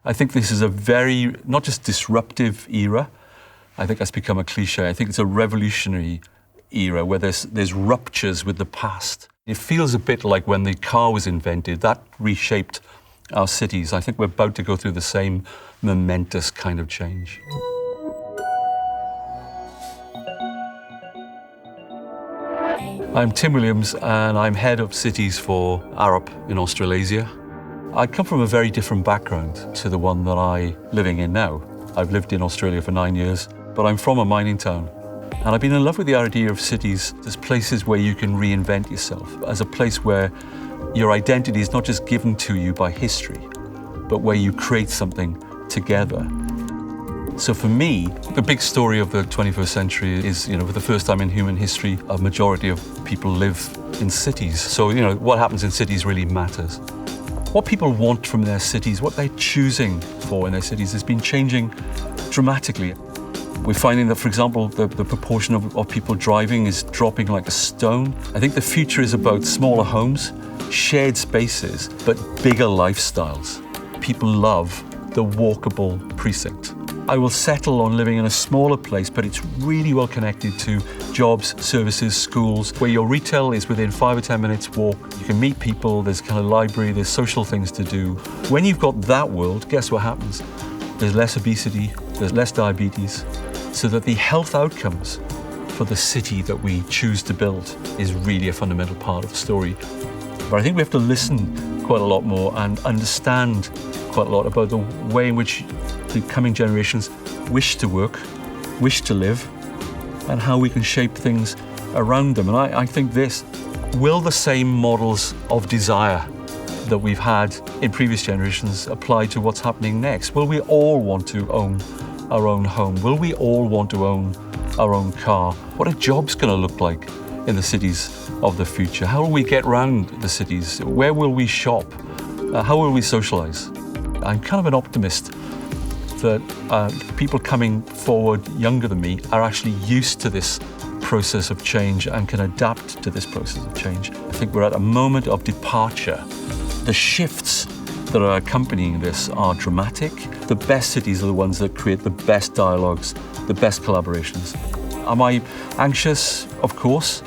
I think this is a very, not just disruptive era, I think that's become a cliche. I think it's a revolutionary era where there's ruptures with the past. It feels a bit like when the car was invented, that reshaped our cities. I think we're about to go through the same momentous kind of change. I'm Tim Williams and I'm head of cities for Arup in Australasia. I come from a very different background to the one that I'm living in now. I've lived in Australia for 9 years, but I'm from a mining town. And I've been in love with the idea of cities as places where you can reinvent yourself, as a place where your identity is not just given to you by history, but where you create something together. So for me, the big story of the 21st century is, for the first time in human history, a majority of people live in cities. So, what happens in cities really matters. What people want from their cities, what they're choosing for in their cities has been changing dramatically. We're finding that, for example, the proportion of people driving is dropping like a stone. I think the future is about smaller homes, shared spaces, but bigger lifestyles. People love the walkable precinct. I will settle on living in a smaller place, but it's really well connected to jobs, services, schools, where your retail is within 5 or 10 minutes walk. You can meet people, there's kind of library, there's social things to do. When you've got that world, guess what happens? There's less obesity, there's less diabetes, so that the health outcomes for the city that we choose to build is really a fundamental part of the story. But I think we have to listen quite a lot more and understand quite a lot about the way in which the coming generations wish to work, wish to live, and how we can shape things around them. And I think will the same models of desire that we've had in previous generations apply to what's happening next? Will we all want to own our own home? Will we all want to own our own car? What are jobs going to look like in the cities of the future? How will we get around the cities? Where will we shop? How will we socialize? I'm kind of an optimist that people coming forward younger than me are actually used to this process of change and can adapt to this process of change. I think we're at a moment of departure. The shifts that are accompanying this are dramatic. The best cities are the ones that create the best dialogues, the best collaborations. Am I anxious? Of course.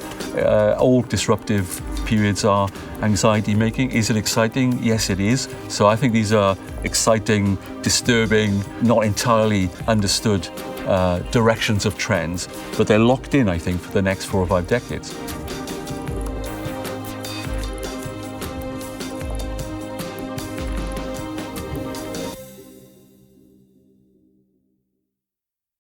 All disruptive periods are anxiety-making. Is it exciting? Yes, it is. So I think these are exciting, disturbing, not entirely understood directions of trends, but they're locked in, I think, for the next 4 or 5 decades.